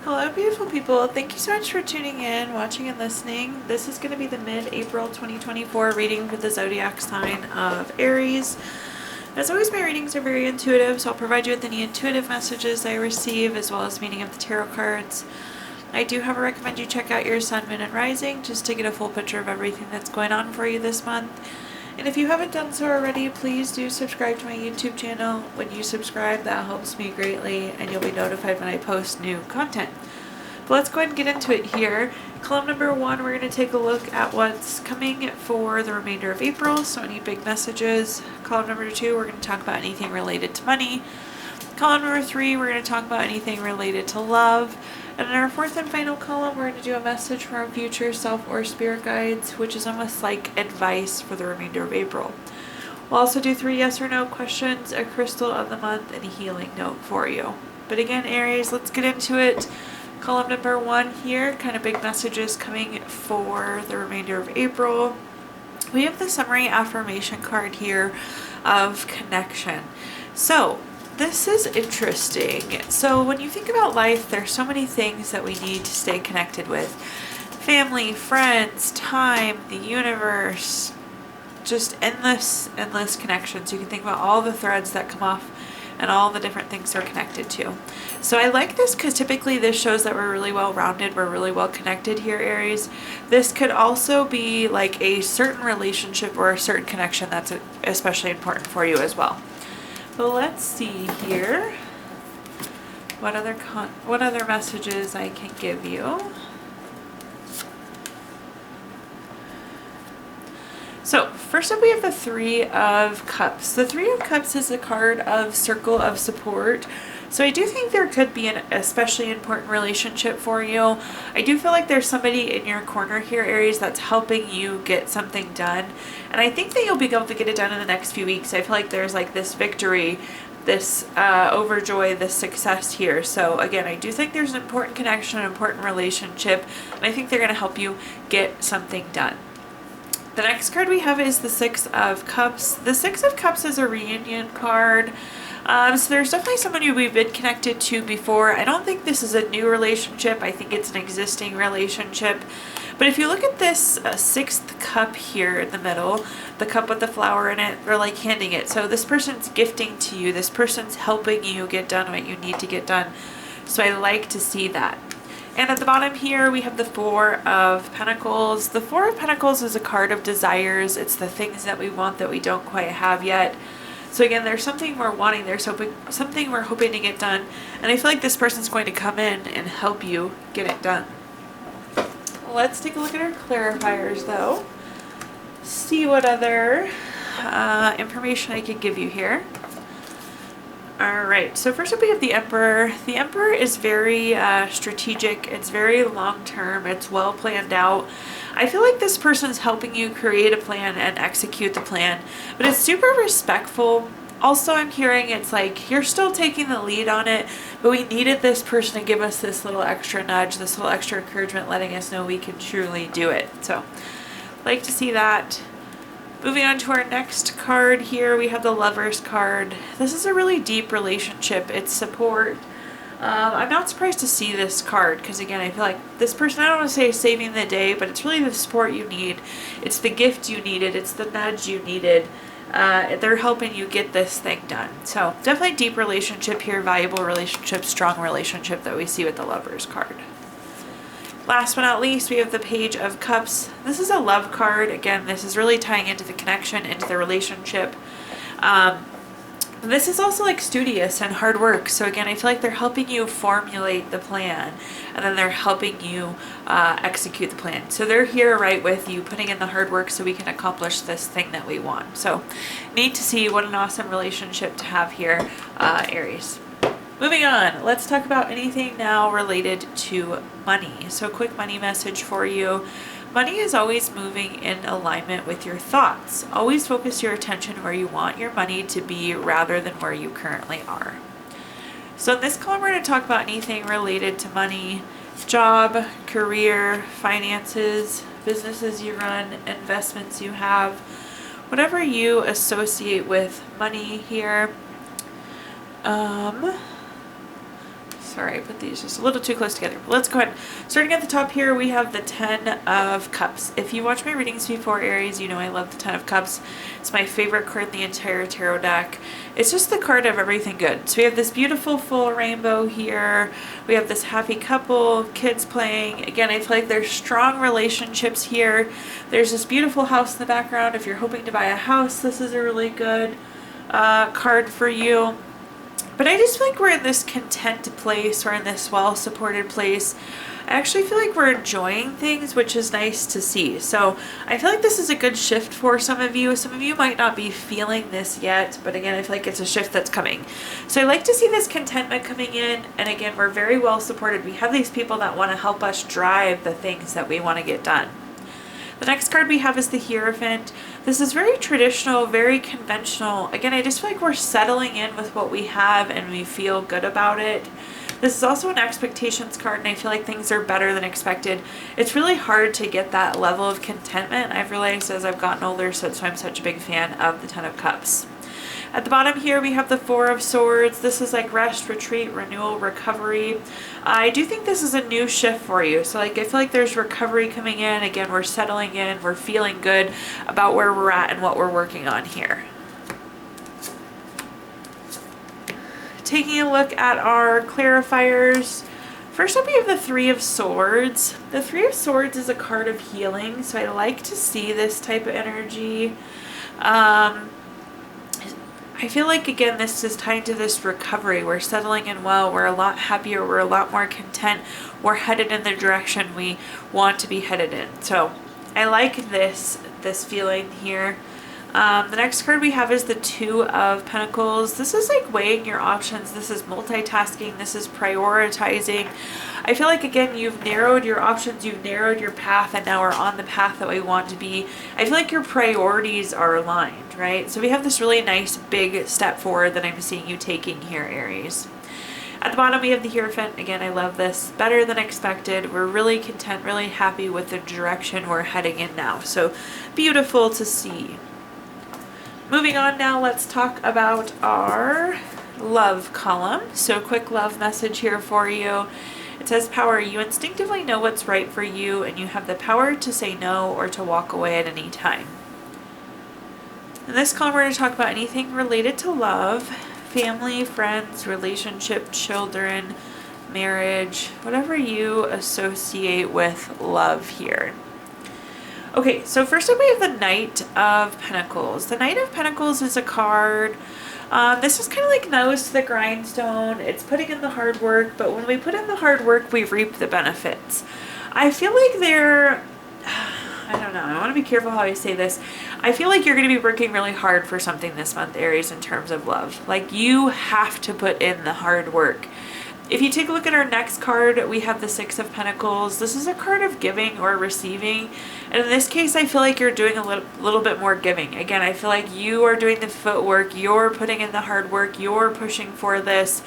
Hello, beautiful people. Thank you so much for tuning in, watching, and listening. This is going to be the mid-April 2024 reading for the zodiac sign of Aries. As always, my readings are very intuitive, so I'll provide you with any intuitive messages I receive, as well as meaning of the tarot cards. I do, however, recommend you check out your sun, moon, and rising just to get a full picture of everything that's going on for you this month. And if you haven't done so already, please do subscribe to my YouTube channel. When you subscribe, that helps me greatly, and you'll be notified when I post new content. But let's go ahead and get into it here. Column number 1, we're going to take a look at what's coming for the remainder of April, so any big messages. Column number 2, we're going to talk about anything related to money. Column number 3, we're going to talk about anything related to love. And in our 4th and final column, we're going to do a message from our future self or spirit guides, which is almost like advice for the remainder of April. We'll also do 3 yes or no questions, a crystal of the month, and a healing note for you. But again, Aries, let's get into it. Column number 1 here, kind of big messages coming for the remainder of April. We have the summary affirmation card here of connection. So this is interesting. So when you think about life, there's so many things that we need to stay connected with. Family, friends, time, the universe, just endless connections. You can think about all the threads that come off and all the different things they're connected to. So I like this because typically this shows that we're really well rounded, we're really well connected here, Aries. This could also be like a certain relationship or a certain connection that's especially important for you as well. But let's see here what other messages I can give you. So first up, we have the 3 of Cups. The 3 of Cups is a card of circle of support. So I do think there could be an especially important relationship for you. I do feel like there's somebody in your corner here, Aries, that's helping you get something done. And I think that you'll be able to get it done in the next few weeks. I feel like there's like this victory, this overjoy, this success here. So again, I do think there's an important connection, an important relationship, and I think they're going to help you get something done. The next card we have is the 6 of Cups. The 6 of Cups is a reunion card. So there's definitely someone who we've been connected to before. I don't think this is a new relationship. I think it's an existing relationship. But if you look at this 6th cup here in the middle, the cup with the flower in it, they're like handing it. So this person's gifting to you. This person's helping you get done what you need to get done. So I like to see that. And at the bottom here, we have the 4 of Pentacles. The 4 of Pentacles is a card of desires. It's the things that we want that we don't quite have yet. So again, there's something we're wanting, there's something we're hoping to get done. And I feel like this person's going to come in and help you get it done. Let's take a look at our clarifiers though. See what other information I can give you here. Alright, so first up we have the Emperor. The Emperor is very strategic, it's very long-term, it's well planned out. I feel like this person's helping you create a plan and execute the plan, but it's super respectful. Also, I'm hearing it's like you're still taking the lead on it, but we needed this person to give us this little extra nudge, this little extra encouragement, letting us know we can truly do it. So, like to see that. Moving on to our next card here, we have the Lovers card. This is a really deep relationship. It's support. I'm not surprised to see this card because, again, I feel like this person, I don't want to say saving the day, but it's really the support you need. It's the gift you needed. It's the nudge you needed. They're helping you get this thing done. So definitely deep relationship here, valuable relationship, strong relationship that we see with the Lovers card. Last but not least, we have the Page of Cups. This is a love card. Again, this is really tying into the connection, into the relationship. This is also like studious and hard work. So again, I feel like they're helping you formulate the plan and then they're helping you execute the plan. So they're here right with you, putting in the hard work so we can accomplish this thing that we want. So neat to see. What an awesome relationship to have here, Aries. Moving on, let's talk about anything now related to money. So quick money message for you. Money is always moving in alignment with your thoughts. Always focus your attention where you want your money to be rather than where you currently are. So in this column, we're going to talk about anything related to money, job, career, finances, businesses you run, investments you have, whatever you associate with money here. Sorry, I put these just a little too close together. But let's go ahead. Starting at the top here, we have the 10 of Cups. If you watch my readings before, Aries, you know I love the 10 of Cups. It's my favorite card in the entire tarot deck. It's just the card of everything good. So we have this beautiful full rainbow here. We have this happy couple, kids playing. Again, I feel like there's strong relationships here. There's this beautiful house in the background. If you're hoping to buy a house, this is a really good card for you. But I just feel like we're in this content place. We're in this well-supported place. I actually feel like we're enjoying things, which is nice to see. So I feel like this is a good shift for some of you. Some of you might not be feeling this yet, but again, I feel like it's a shift that's coming. So I like to see this contentment coming in. And again, we're very well supported. We have these people that want to help us drive the things that we want to get done. The next card we have is the Hierophant. This is very traditional, very conventional. Again, I just feel like we're settling in with what we have and we feel good about it. This is also an expectations card, and I feel like things are better than expected. It's really hard to get that level of contentment, I've realized as I've gotten older, so that's why I'm such a big fan of the 10 of Cups. At the bottom here, we have the 4 of Swords. This is like rest, retreat, renewal, recovery. I do think this is a new shift for you. So like I feel like there's recovery coming in. Again, we're settling in. We're feeling good about where we're at and what we're working on here. Taking a look at our clarifiers. First up, we have the 3 of Swords. The 3 of Swords is a card of healing, so I like to see this type of energy. I feel like, again, this is tied to this recovery. We're settling in well. We're a lot happier. We're a lot more content. We're headed in the direction we want to be headed in. So I like this feeling here. The next card we have is the 2 of Pentacles. This is like weighing your options. This is multitasking. This is prioritizing. I feel like, again, you've narrowed your options, you've narrowed your path, and now we're on the path that we want to be. I feel like your priorities are aligned, right? So we have this really nice big step forward that I'm seeing you taking here, Aries. At the bottom, we have the Hierophant. Again, I love this. Better than expected. We're really content, really happy with the direction we're heading in now. So beautiful to see. Moving on now, let's talk about our love column. So quick love message here for you. It says power. You instinctively know what's right for you, and you have the power to say no or to walk away at any time. In this column, we're going to talk about anything related to love, family, friends, relationship, children, marriage, whatever you associate with love here. Okay, so first up we have the Knight of Pentacles. The Knight of Pentacles is a card. This is kind of like nose to the grindstone. It's putting in the hard work, but when we put in the hard work, we reap the benefits. I feel like I don't know, I want to be careful how I say this. I feel like you're going to be working really hard for something this month, Aries, in terms of love. Like, you have to put in the hard work. If you take a look at our next card, we have the 6 of Pentacles. This is a card of giving or receiving. And in this case, I feel like you're doing a little bit more giving. Again, I feel like you are doing the footwork. You're putting in the hard work. You're pushing for this.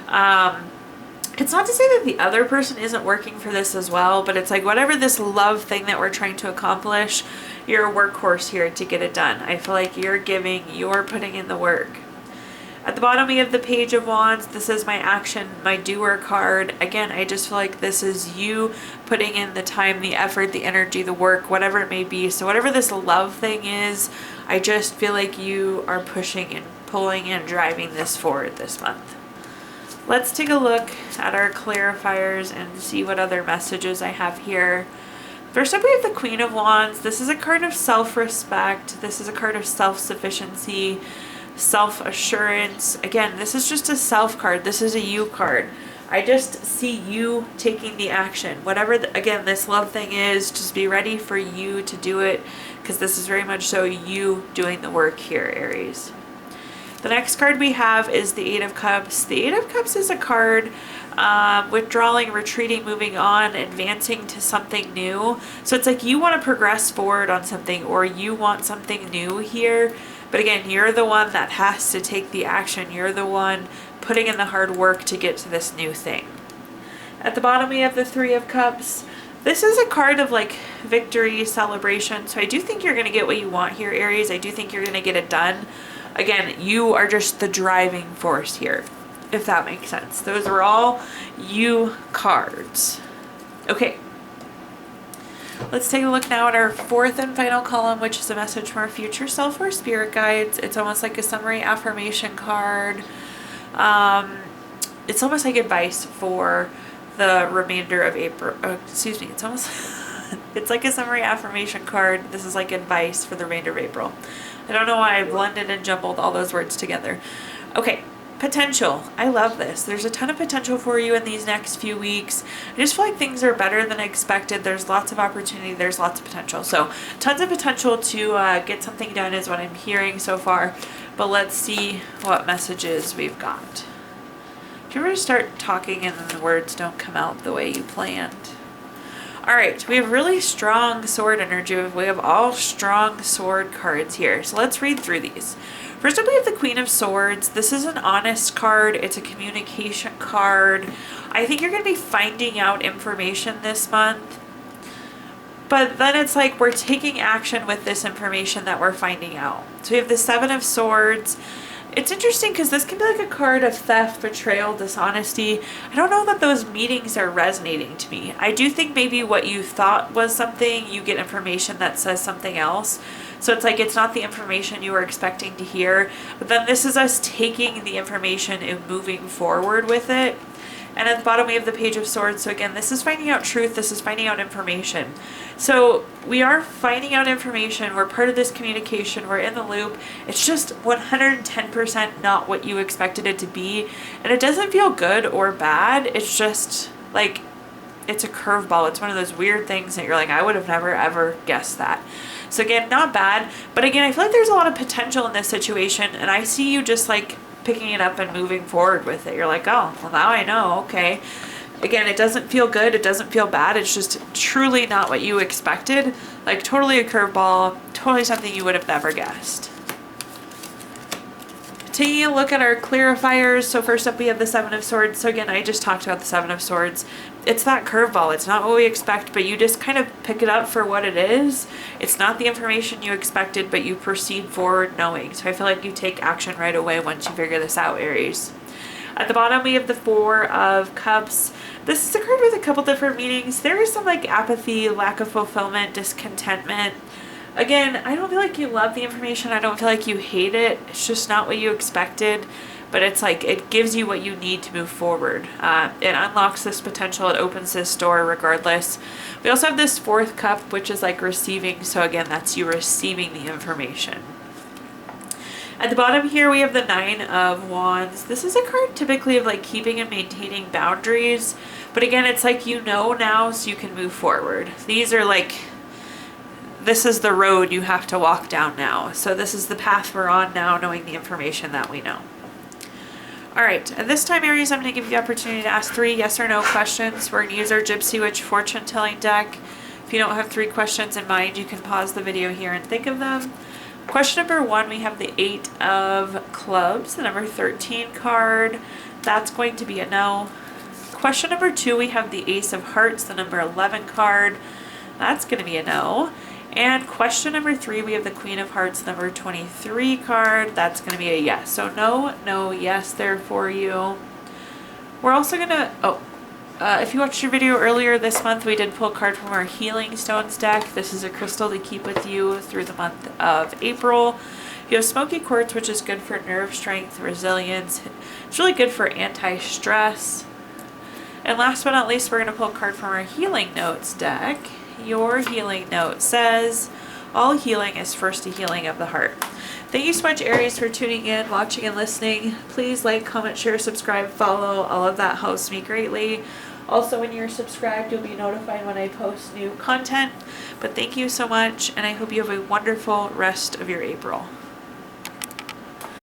It's not to say that the other person isn't working for this as well, but it's like whatever this love thing that we're trying to accomplish, you're a workhorse here to get it done. I feel like you're giving. You're putting in the work. At the bottom, we have the Page of Wands. This is my action, my doer card. Again, I just feel like this is you putting in the time, the effort, the energy, the work, whatever it may be. So whatever this love thing is, I just feel like you are pushing and pulling and driving this forward this month. Let's take a look at our clarifiers and see what other messages I have here. First up, we have the Queen of Wands. This is a card of self-respect. This is a card of self-sufficiency, self-assurance. Again, this is just a self card. This is a you card. I just see you taking the action. Whatever, again, this love thing is, just be ready for you to do it, because this is very much so you doing the work here, Aries. The next card we have is the 8 of Cups. The 8 of Cups is a card withdrawing, retreating, moving on, advancing to something new. So it's like you want to progress forward on something, or you want something new here. But again, you're the one that has to take the action. You're the one putting in the hard work to get to this new thing. At the bottom, we have the 3 of Cups. This is a card of like victory, celebration. So I do think you're going to get what you want here, Aries. I do think you're going to get it done. Again, you are just the driving force here. if that makes sense. Those are all you cards. Okay. Let's take a look now at our fourth and final column, which is a message from our future self or spirit guides. It's almost like a summary affirmation card. It's almost like advice for the remainder of April. Excuse me. It's almost it's like a summary affirmation card. This is like advice for the remainder of April. I don't know why I blended and jumbled all those words together. Okay. Potential. I love this. There's a ton of potential for you in these next few weeks. I just feel like things are better than expected. There's lots of opportunity. There's lots of potential. So tons of potential to get something done is what I'm hearing so far. But let's see what messages we've got. Do you ever start talking and then the words don't come out the way you planned? All right, we have really strong sword energy. We have all strong sword cards here. So let's read through these. First up, we have the Queen of Swords. This is an honest card. It's a communication card. I think you're going to be finding out information this month. But then it's like we're taking action with this information that we're finding out. So we have the Seven of Swords. It's interesting because this can be like a card of theft, betrayal, dishonesty. I don't know that those meetings are resonating to me. I do think maybe what you thought was something, you get information that says something else. So it's like it's not the information you were expecting to hear. But then this is us taking the information and moving forward with it. And at the bottom we have the Page of Swords. So again, this is finding out truth. This is finding out information. So we are finding out information. We're part of this communication. We're in the loop. It's just 110% not what you expected it to be. And it doesn't feel good or bad. It's just like, it's a curveball. It's one of those weird things that you're like, I would have never ever guessed that. So again, not bad. But again, I feel like there's a lot of potential in this situation. And I see you just like picking it up and moving forward with it. You're like, oh, well now I know, okay. Again, it doesn't feel good, it doesn't feel bad, it's just truly not what you expected. Like totally a curveball, totally something you would have never guessed. Taking a look at our clarifiers, so first up we have the Seven of Swords. So again, I just talked about the Seven of Swords. It's that curveball. It's not what we expect, but you just kind of pick it up for what it is. It's not the information you expected, but you proceed forward knowing. So I feel like you take action right away once you figure this out, Aries. At the bottom, we have the Four of Cups. This is a card with a couple different meanings. There is some like apathy, lack of fulfillment, discontentment. Again, I don't feel like you love the information. I don't feel like you hate it. It's just not what you expected. But it's like it gives you what you need to move forward. It unlocks this potential. It opens this door regardless. We also have this Fourth Cup, which is like receiving. So again, that's you receiving the information. At the bottom here, we have the Nine of Wands. This is a card typically of like keeping and maintaining boundaries. But again, it's like you know now so you can move forward. These are like, this is the road you have to walk down now. So this is the path we're on now, knowing the information that we know. All right, at this time, Aries, I'm going to give you the opportunity to ask 3 yes or no questions. We're going to use our Gypsy Witch fortune telling deck. If you don't have 3 questions in mind, you can pause the video here and think of them. Question number 1, we have the 8 of Clubs, the number 13 card. That's going to be a no. Question number 2, we have the Ace of Hearts, the number 11 card. That's going to be a no. And question number 3, we have the Queen of Hearts, number 23 card. That's going to be a yes. So no, no, yes there for you. We're also going to, if you watched your video earlier this month, we did pull a card from our Healing Stones deck. This is a crystal to keep with you through the month of April. You have Smoky Quartz, which is good for nerve strength, resilience. It's really good for anti-stress. And last but not least, we're going to pull a card from our Healing Notes deck. Your healing note says, all healing is first a healing of the heart. Thank you so much, Aries, for tuning in, watching, and listening. Please like, comment, share, subscribe, follow. All of that helps me greatly. Also, when you're subscribed, you'll be notified when I post new content. But thank you so much, and I hope you have a wonderful rest of your April.